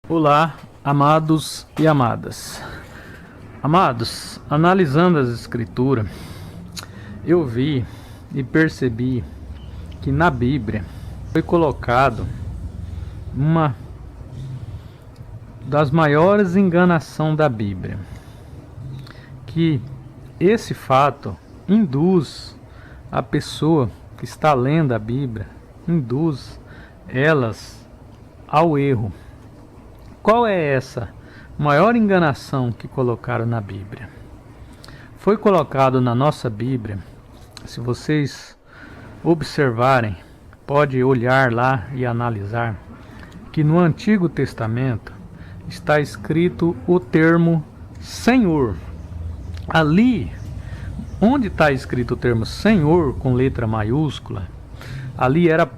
Olá, amados e amadas. Amados, analisando as escrituras, eu vi e percebi que na Bíblia foi colocado uma das maiores enganações da Bíblia, que esse fato induz a pessoa que está lendo a Bíblia, induz elas ao erro. Qual é essa maior enganação que colocaram na Bíblia? Foi colocado na nossa Bíblia, se vocês observarem, pode olhar lá e analisar, que no Antigo Testamento está escrito o termo Senhor. Ali, onde está escrito o termo Senhor com letra maiúscula, ali era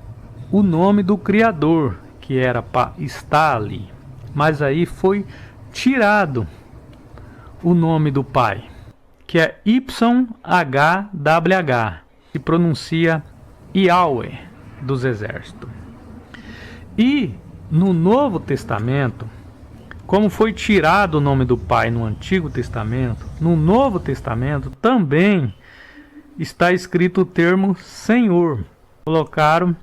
o nome do Criador, que era para estar ali. Mas aí foi tirado o nome do Pai, que é YHWH, que pronuncia Yahweh dos exércitos. E no Novo Testamento, como foi tirado o nome do Pai no Antigo Testamento, no Novo Testamento também está escrito o termo Senhor. Colocaram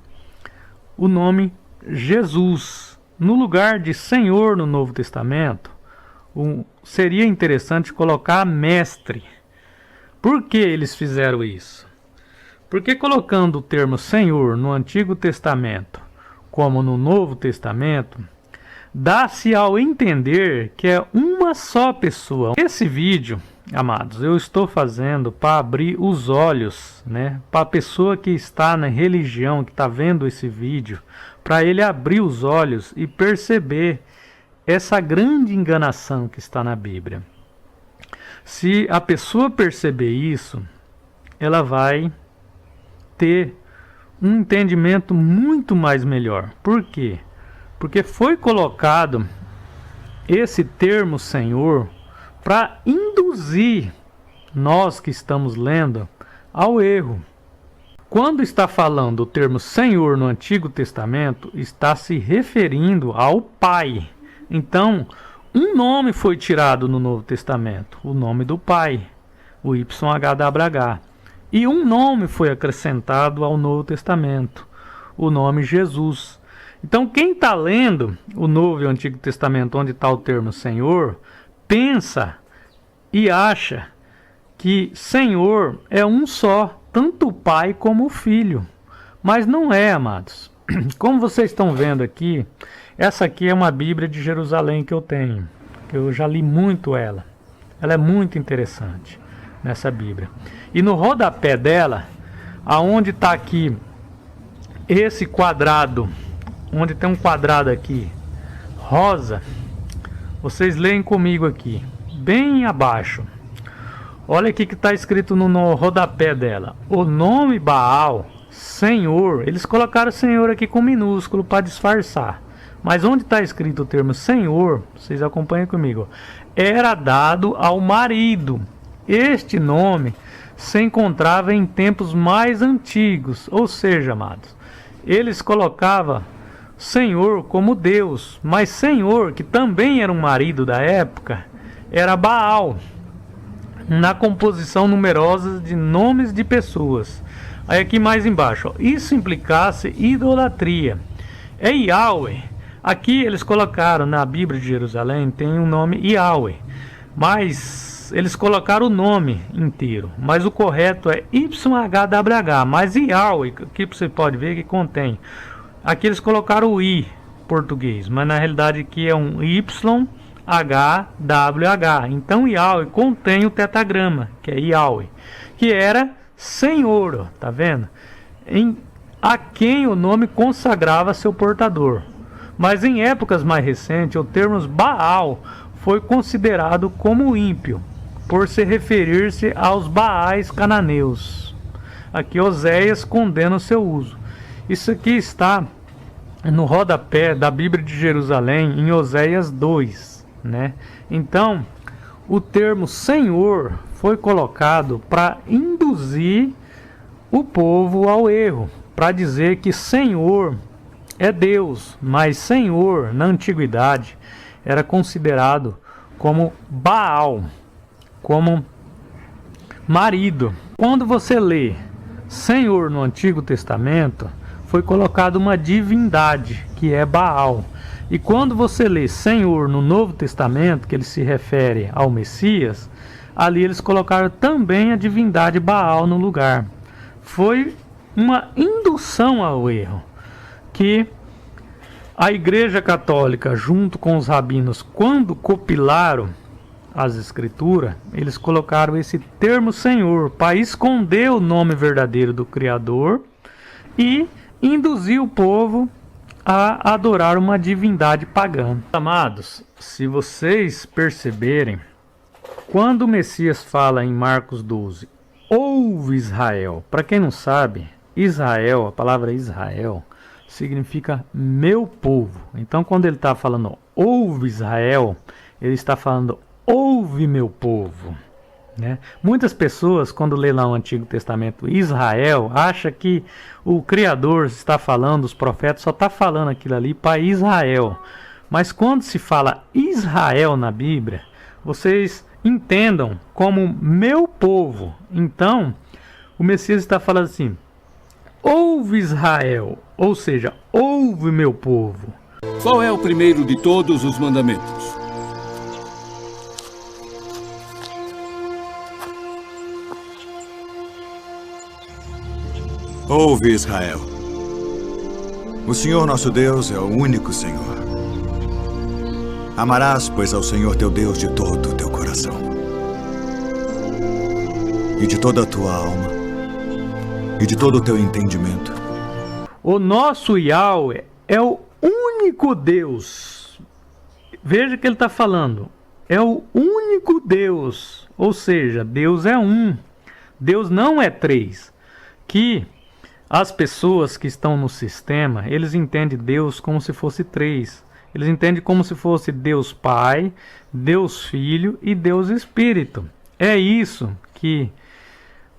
o nome Jesus. No lugar de Senhor no Novo Testamento, seria interessante colocar mestre. Por que eles fizeram isso? Porque colocando o termo Senhor no Antigo Testamento, como no Novo Testamento, dá-se ao entender que é uma só pessoa. Esse vídeo, amados, eu estou fazendo para abrir os olhos, para a pessoa que está na religião, que está vendo esse vídeo, para ele abrir os olhos e perceber essa grande enganação que está na Bíblia. Se a pessoa perceber isso, ela vai ter um entendimento muito mais melhor. Por quê? Porque foi colocado esse termo Senhor para induzir nós que estamos lendo ao erro. Quando está falando o termo Senhor no Antigo Testamento, está se referindo ao Pai. Então, um nome foi tirado no Novo Testamento, o nome do Pai, o YHWH. E um nome foi acrescentado ao Novo Testamento, o nome Jesus. Então, quem está lendo o Novo e o Antigo Testamento, onde está o termo Senhor, pensa e acha que Senhor é um só, tanto o Pai como o Filho. Mas não é, amados. Como vocês estão vendo aqui, essa aqui é uma Bíblia de Jerusalém que eu tenho, que eu já li muito ela. Ela é muito interessante, nessa Bíblia. E no rodapé dela, aonde está aqui esse quadrado, onde tem um quadrado aqui, rosa, vocês leem comigo aqui, bem abaixo. Olha aqui que está escrito no rodapé dela. O nome Baal, Senhor, eles colocaram Senhor aqui com minúsculo para disfarçar. Mas onde está escrito o termo Senhor, vocês acompanhem comigo, era dado ao marido. Este nome se encontrava em tempos mais antigos, ou seja, amados, eles colocavam Senhor como Deus, mas Senhor, que também era um marido da época, era Baal, na composição numerosa de nomes de pessoas. Aí aqui mais embaixo, isso implicasse idolatria. É Yahweh. Aqui eles colocaram na Bíblia de Jerusalém, tem um nome Yahweh, mas eles colocaram o nome inteiro, mas o correto é YHWH, mas Yahweh, aqui você pode ver que contém. Aqui eles colocaram o I português, mas na realidade aqui é um YHWH. Então Yahweh contém o tetagrama, que é Yahweh, que era Senhor, ó, tá vendo? A quem o nome consagrava seu portador. Mas em épocas mais recentes, o termo Baal foi considerado como ímpio, por se referir-se aos Baais cananeus. Aqui Oséias condena o seu uso. Isso aqui está no rodapé da Bíblia de Jerusalém, em Oséias 2, Então, o termo Senhor foi colocado para induzir o povo ao erro, para dizer que Senhor é Deus, mas Senhor, na antiguidade, era considerado como Baal, como marido. Quando você lê Senhor no Antigo Testamento, foi colocado uma divindade, que é Baal. E quando você lê Senhor no Novo Testamento, que ele se refere ao Messias, ali eles colocaram também a divindade Baal no lugar. Foi uma indução ao erro, que a Igreja Católica, junto com os rabinos, quando compilaram as escrituras, eles colocaram esse termo Senhor para esconder o nome verdadeiro do Criador e induzir o povo a adorar uma divindade pagã. Amados, se vocês perceberem, quando o Messias fala em Marcos 12, ouve Israel, para quem não sabe, Israel, a palavra Israel, significa meu povo. Então quando ele está falando ouve Israel, ele está falando ouve meu povo, né? Muitas pessoas, quando lê lá o Antigo Testamento Israel, acham que o Criador está falando, os profetas só está falando aquilo ali para Israel. Mas quando se fala Israel na Bíblia, vocês entendam como meu povo. Então, o Messias está falando assim, ouve Israel, ou seja, ouve meu povo. Qual é o primeiro de todos os mandamentos? Ouve, Israel. O Senhor nosso Deus é o único Senhor. Amarás, pois, ao Senhor teu Deus de todo o teu coração e de toda a tua alma e de todo o teu entendimento. O nosso Yahweh é o único Deus. Veja que ele está falando. É o único Deus. Ou seja, Deus é um. Deus não é três. Que as pessoas que estão no sistema, eles entendem Deus como se fosse três. Eles entendem como se fosse Deus Pai, Deus Filho e Deus Espírito. É isso que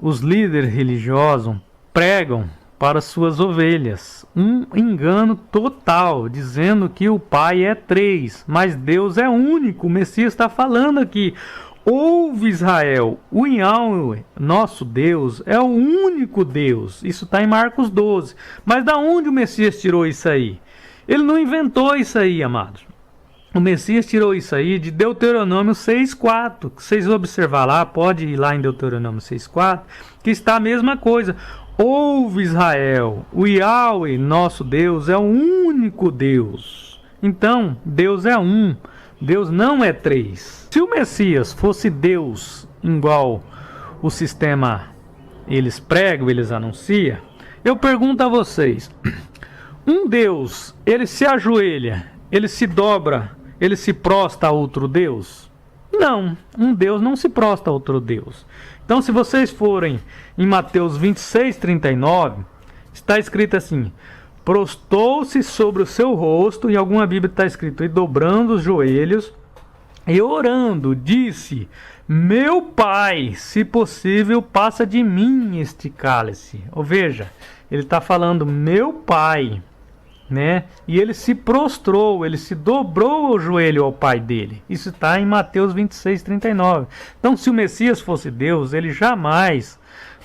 os líderes religiosos pregam para suas ovelhas. Um engano total, dizendo que o Pai é três, mas Deus é único. O Messias está falando aqui. Ouve Israel, o Yahweh, nosso Deus, é o único Deus. Isso está em Marcos 12. Mas da onde o Messias tirou isso aí? Ele não inventou isso aí, amados. O Messias tirou isso aí de Deuteronômio 6,4. Vocês observar lá, pode ir lá em Deuteronômio 6,4, que está a mesma coisa. Ouve Israel, o Yahweh, nosso Deus, é o único Deus. Então, Deus é um. Deus não é três. Se o Messias fosse Deus igual o sistema eles pregam, eles anunciam, eu pergunto a vocês, um Deus, ele se ajoelha, ele se dobra, ele se prostra a outro Deus? Não, um Deus não se prostra a outro Deus. Então se vocês forem em Mateus 26:39, está escrito assim, prostou-se sobre o seu rosto, em alguma Bíblia está escrito, e dobrando os joelhos, e orando, disse, meu Pai, se possível, passa de mim este cálice. Ou veja, ele está falando, meu Pai, né? E ele se prostrou, ele se dobrou o joelho ao Pai dele. Isso está em Mateus 26:39. Então, se o Messias fosse Deus, ele jamais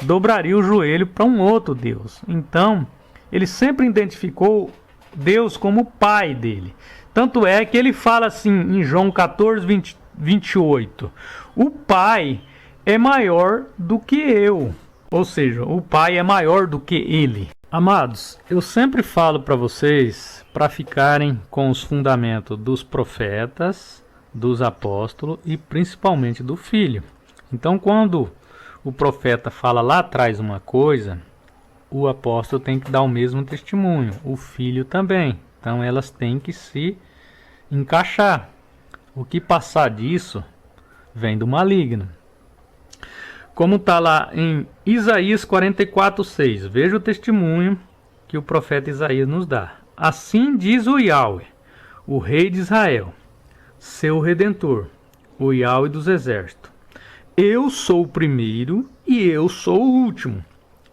dobraria o joelho para um outro Deus. Então, ele sempre identificou Deus como Pai dele. Tanto é que ele fala assim em João 14:28. O Pai é maior do que eu. Ou seja, o Pai é maior do que ele. Amados, eu sempre falo para vocês para ficarem com os fundamentos dos profetas, dos apóstolos e principalmente do Filho. Então, quando o profeta fala lá atrás uma coisa, o apóstolo tem que dar o mesmo testemunho, o Filho também. Então, elas têm que se encaixar. O que passar disso vem do maligno. Como está lá em Isaías 44:6. Veja o testemunho que o profeta Isaías nos dá. Assim diz o Yahweh, o Rei de Israel, seu Redentor, o Yahweh dos exércitos. Eu sou o primeiro e eu sou o último.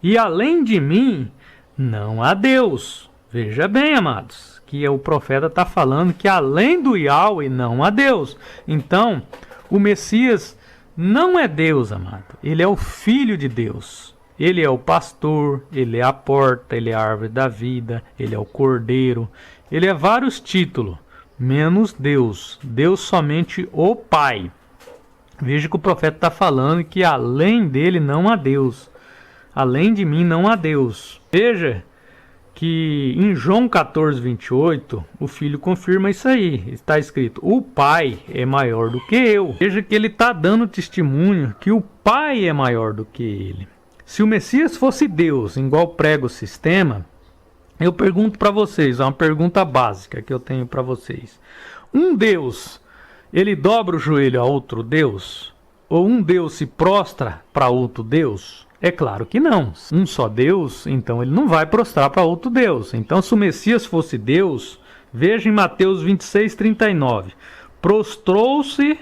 E além de mim, não há Deus. Veja bem, amados, que o profeta está falando que além do Yahweh não há Deus. Então, o Messias não é Deus, amado. Ele é o Filho de Deus. Ele é o pastor, ele é a porta, ele é a árvore da vida, ele é o cordeiro. Ele é vários títulos, menos Deus. Deus somente o Pai. Veja que o profeta está falando que além dele não há Deus. Além de mim não há Deus. Veja que em João 14, 28, o Filho confirma isso aí. Está escrito, o Pai é maior do que eu. Veja que ele está dando testemunho que o Pai é maior do que ele. Se o Messias fosse Deus, igual prega o sistema, eu pergunto para vocês, é uma pergunta básica que eu tenho para vocês. Um Deus, ele dobra o joelho a outro Deus? Ou um Deus se prostra para outro Deus? É claro que não. Um só Deus, então ele não vai prostrar para outro Deus. Então, se o Messias fosse Deus, veja em Mateus 26, 39. Prostrou-se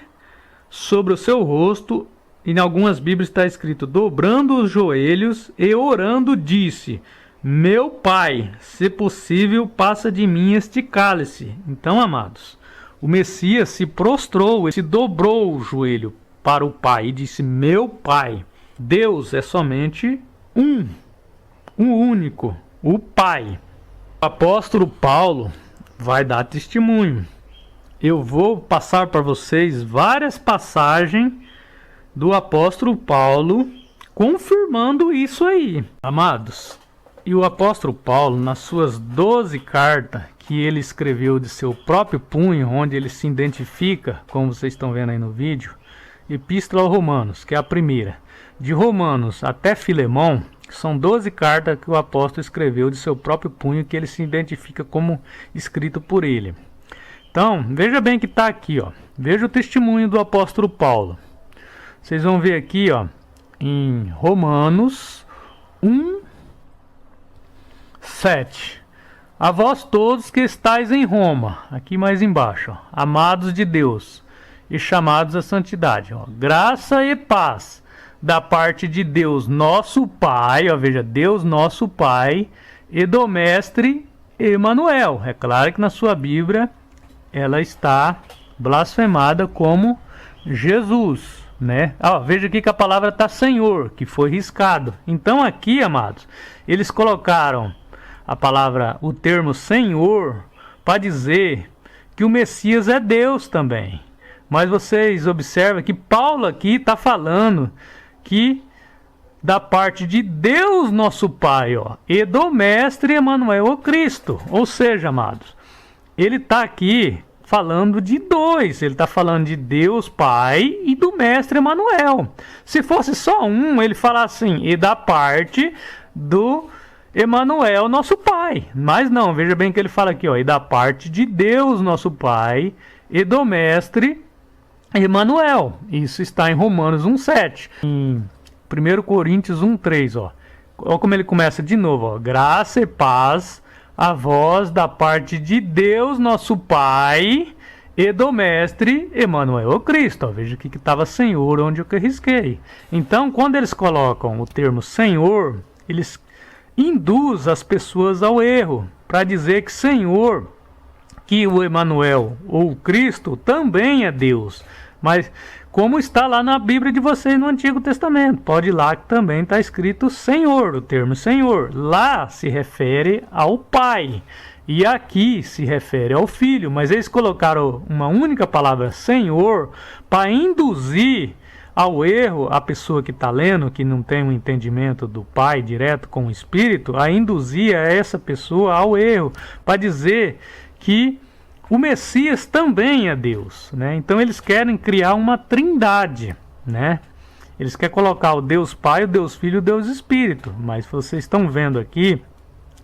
sobre o seu rosto, e em algumas Bíblias está escrito, dobrando os joelhos e orando, disse, meu Pai, se possível, passa de mim este cálice. Então, amados, o Messias se prostrou, se dobrou o joelho para o Pai e disse, meu Pai. Deus é somente um único, o Pai. O apóstolo Paulo vai dar testemunho. Eu vou passar para vocês várias passagens do apóstolo Paulo confirmando isso aí, amados. E o apóstolo Paulo, nas suas 12 cartas que ele escreveu de seu próprio punho, onde ele se identifica, como vocês estão vendo aí no vídeo, Epístola aos Romanos, que é a primeira. De Romanos até Filemão, são 12 cartas que o apóstolo escreveu de seu próprio punho, que ele se identifica como escrito por ele. Então, veja bem que está aqui, ó. Veja o testemunho do apóstolo Paulo. Vocês vão ver aqui, ó, em Romanos 1, 7. A vós todos que estáis em Roma, aqui mais embaixo, ó, amados de Deus e chamados à santidade, ó, graça e paz da parte de Deus nosso Pai, ó, veja, Deus nosso Pai, e do Mestre Emanuel. É claro que na sua Bíblia ela está blasfemada como Jesus, né? Ó, veja aqui que a palavra está Senhor, que foi riscado. Então aqui, amados, eles colocaram a palavra, o termo Senhor, para dizer que o Messias é Deus também. Mas vocês observam que Paulo aqui está falando que da parte de Deus nosso Pai, ó, e do Mestre Emanuel, o Cristo. Ou seja, amados, ele está aqui falando de dois. Ele está falando de Deus Pai e do Mestre Emanuel. Se fosse só um, ele fala assim, e da parte do Emanuel, nosso Pai. Mas não, veja bem que ele fala aqui, ó, e da parte de Deus nosso Pai e do Mestre Emanuel. Isso está em Romanos 1,7. Em 1 Coríntios 1,3, ó. Olha como ele começa de novo, ó. Graça e paz a vós da parte de Deus, nosso Pai, e do Mestre Emanuel, o Cristo. Ó. Veja aqui que estava Senhor, onde eu risquei. Então, quando eles colocam o termo Senhor, eles induzem as pessoas ao erro, para dizer que Senhor, que o Emanuel ou o Cristo também é Deus. Mas como está lá na Bíblia de vocês no Antigo Testamento, pode ir lá que também está escrito Senhor, o termo Senhor. Lá se refere ao Pai e aqui se refere ao Filho. Mas eles colocaram uma única palavra Senhor para induzir ao erro a pessoa que está lendo, que não tem um entendimento do Pai direto com o Espírito, a induzir essa pessoa ao erro, para dizer que o Messias também é Deus, né? Então eles querem criar uma trindade, né? Eles querem colocar o Deus Pai, o Deus Filho e o Deus Espírito. Mas vocês estão vendo aqui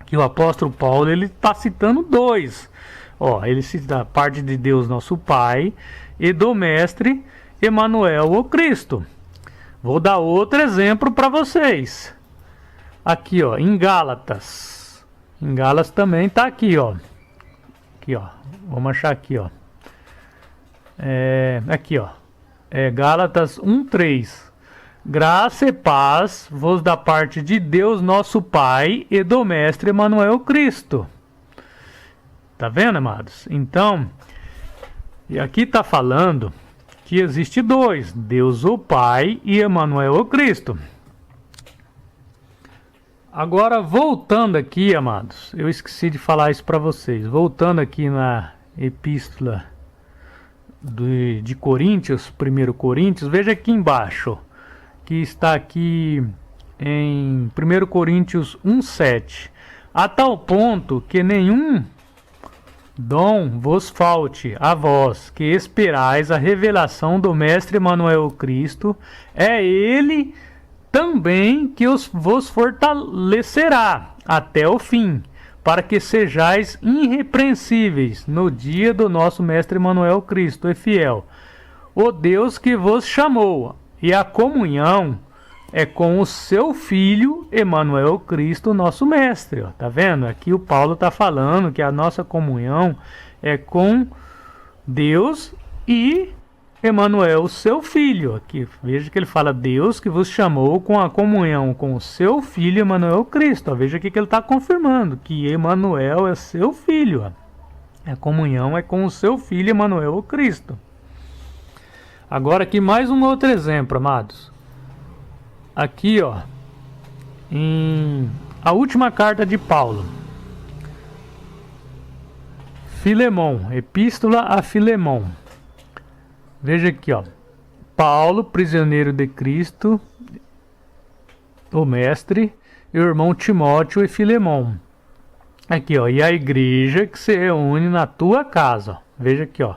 que o apóstolo Paulo ele está citando dois. Ó, ele cita a parte de Deus nosso Pai e do Mestre Emanuel, o Cristo. Vou dar outro exemplo para vocês. Aqui, ó, em Gálatas. Em Gálatas também está aqui, ó. Aqui, ó. Vamos achar aqui, ó. Aqui, ó. Gálatas 1:3. Graça e paz vos da parte de Deus nosso Pai e do Mestre Emanuel Cristo. Tá vendo, amados? Então, e aqui está falando que existe dois, Deus o Pai e Emanuel o Cristo. Agora, voltando aqui, amados, eu esqueci de falar isso para vocês. Voltando aqui na epístola de Coríntios, 1 Coríntios, veja aqui embaixo, que está aqui em 1 Coríntios 1,7. A tal ponto que nenhum dom vos falte a vós, que esperais a revelação do Mestre Emanuel Cristo, é Ele também que vos fortalecerá até o fim, para que sejais irrepreensíveis no dia do nosso Mestre Emanuel Cristo é fiel. O Deus que vos chamou, e a comunhão é com o seu Filho, Emanuel Cristo, nosso Mestre. Ó, tá vendo? Aqui o Paulo está falando que a nossa comunhão é com Deus e Emanuel, seu Filho. Aqui, veja que ele fala Deus que vos chamou com a comunhão com o seu Filho, Emanuel Cristo. Ó, veja aqui que ele está confirmando que Emanuel é seu Filho. Ó. A comunhão é com o seu Filho, Emanuel Cristo. Agora aqui mais um outro exemplo, amados. Aqui, ó, em a última carta de Paulo, Filemão, epístola a Filemão. Veja aqui, ó, Paulo, prisioneiro de Cristo, o mestre, e o irmão Timóteo e Filemão. Aqui, ó, e a igreja que se reúne na tua casa. Ó. Veja aqui, ó,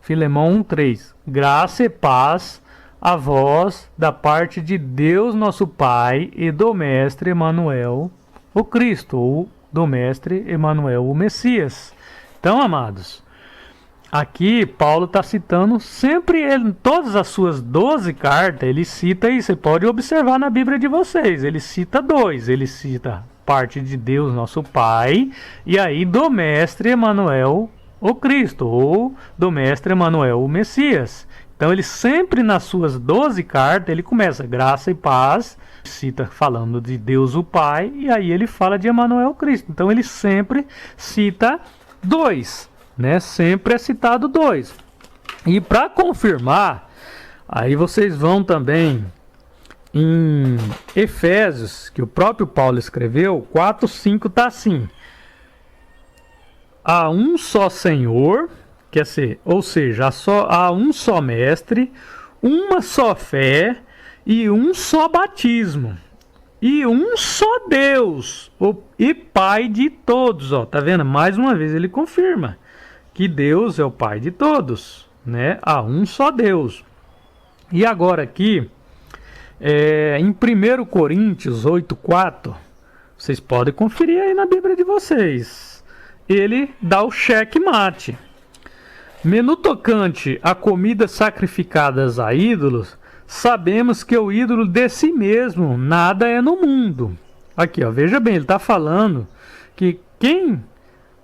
Filemão 1:3. Graça e paz a vós da parte de Deus nosso Pai e do Mestre Emanuel o Cristo, ou do Mestre Emanuel o Messias. Então, amados, aqui Paulo está citando sempre ele, em todas as suas 12 cartas, ele cita isso. Você pode observar na Bíblia de vocês, ele cita dois, ele cita parte de Deus nosso Pai e aí do Mestre Emanuel o Cristo, ou do Mestre Emanuel o Messias. Então ele sempre nas suas 12 cartas, ele começa graça e paz, cita falando de Deus o Pai, e aí ele fala de Emanuel Cristo. Então ele sempre cita dois, né? Sempre é citado dois. E para confirmar, aí vocês vão também em Efésios, que o próprio Paulo escreveu, 4:5 tá assim: há um só Senhor, quer dizer, ou seja, há um só mestre, uma só fé e um só batismo. E um só Deus e Pai de todos. Ó, tá vendo? Mais uma vez ele confirma que Deus é o Pai de todos, né? Há um só Deus. E agora aqui, em 1 Coríntios 8:4, vocês podem conferir aí na Bíblia de vocês. Ele dá o checkmate. No tocante a comidas sacrificadas a ídolos, sabemos que o ídolo de si mesmo nada é no mundo. Aqui, ó, veja bem, ele está falando que quem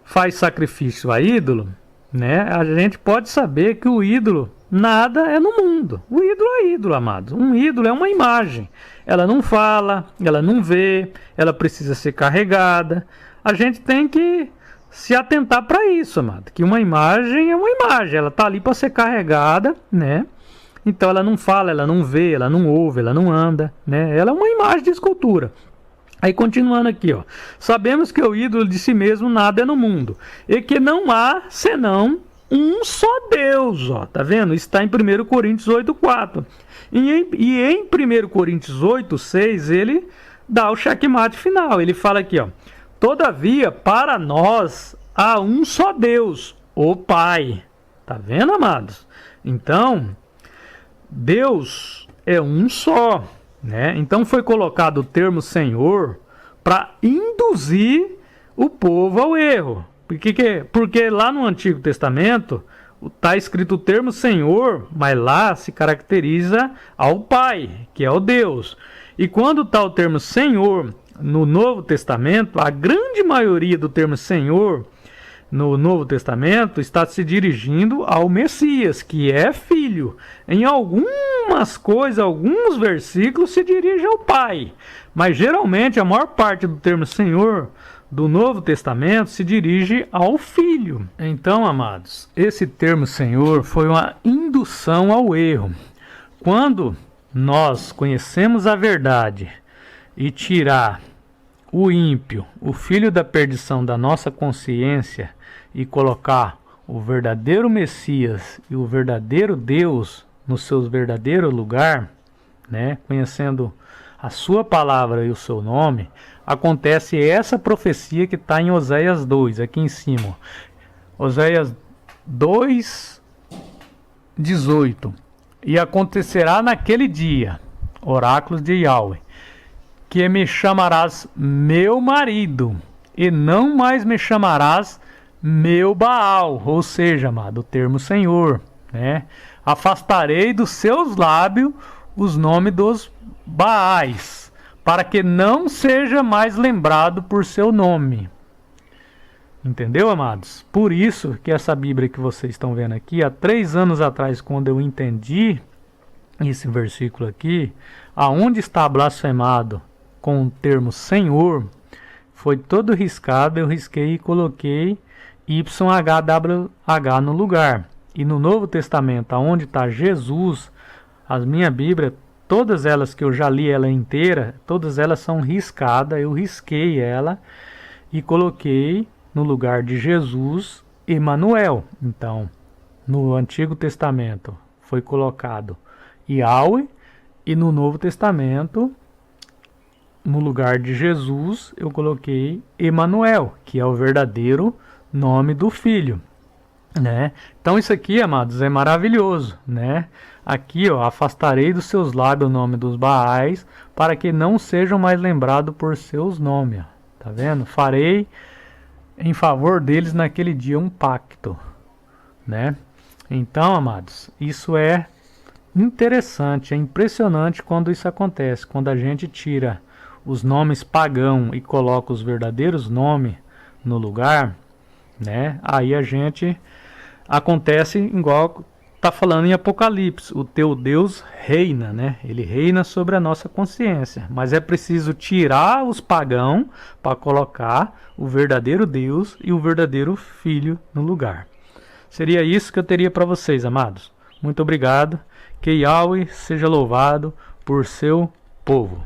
faz sacrifício a ídolo, né, a gente pode saber que o ídolo nada é no mundo. O ídolo é ídolo, amados. Um ídolo é uma imagem. Ela não fala, ela não vê, ela precisa ser carregada. A gente tem que se atentar para isso, amado, que uma imagem é uma imagem, ela está ali para ser carregada, né? Então ela não fala, ela não vê, ela não ouve, ela não anda, né? Ela é uma imagem de escultura. Aí continuando aqui, ó, sabemos que o ídolo de si mesmo nada é no mundo, e que não há senão um só Deus, ó, tá vendo? Está em 1 Coríntios 8:4. E em 1 Coríntios 8:6 ele dá o checkmate final, ele fala aqui, ó: todavia, para nós há um só Deus, o Pai. Tá vendo, amados? Então, Deus é um só, né? Então foi colocado o termo Senhor para induzir o povo ao erro. Porque lá no Antigo Testamento está escrito o termo Senhor, mas lá se caracteriza ao Pai, que é o Deus. E quando está o termo Senhor no Novo Testamento, a grande maioria do termo Senhor no Novo Testamento está se dirigindo ao Messias, que é filho. Em algumas coisas, alguns versículos se dirige ao Pai, mas geralmente a maior parte do termo Senhor do Novo Testamento se dirige ao Filho. Então, amados, esse termo Senhor foi uma indução ao erro. Quando nós conhecemos a verdade e tirar o ímpio, o filho da perdição da nossa consciência e colocar o verdadeiro Messias e o verdadeiro Deus no seu verdadeiro lugar, né, conhecendo a sua palavra e o seu nome, acontece essa profecia que está em Oséias 2, aqui em cima. Oséias 2, 18. E acontecerá naquele dia, oráculos de Yahweh, que me chamarás meu marido, e não mais me chamarás meu Baal, ou seja, amado, o termo Senhor, né? Afastarei dos seus lábios os nomes dos Baais, para que não seja mais lembrado por seu nome. Entendeu, amados? Por isso que essa Bíblia que vocês estão vendo aqui, há 3 anos atrás, quando eu entendi esse versículo aqui, aonde está blasfemado com o termo Senhor, foi todo riscado, eu risquei e coloquei YHWH no lugar. E no Novo Testamento, aonde está Jesus, as minhas Bíblias, todas elas que eu já li ela inteira, todas elas são riscadas, eu risquei ela e coloquei no lugar de Jesus, Emanuel. Então, no Antigo Testamento foi colocado Yahweh, e no Novo Testamento, no lugar de Jesus, eu coloquei Emanuel, que é o verdadeiro nome do Filho, né? Então isso aqui, amados, é maravilhoso, né? Aqui, ó, afastarei dos seus lábios o nome dos Baais, para que não sejam mais lembrados por seus nomes. Tá vendo? Farei em favor deles naquele dia um pacto, né? Então, amados, isso é interessante, é impressionante quando isso acontece, quando a gente tira os nomes pagãos e coloca os verdadeiros nomes no lugar, né? Aí a gente acontece igual tá falando em Apocalipse, o teu Deus reina, né? Ele reina sobre a nossa consciência, mas é preciso tirar os pagãos para colocar o verdadeiro Deus e o verdadeiro Filho no lugar. Seria isso que eu teria para vocês, amados. Muito obrigado. Que Yahweh seja louvado por seu povo.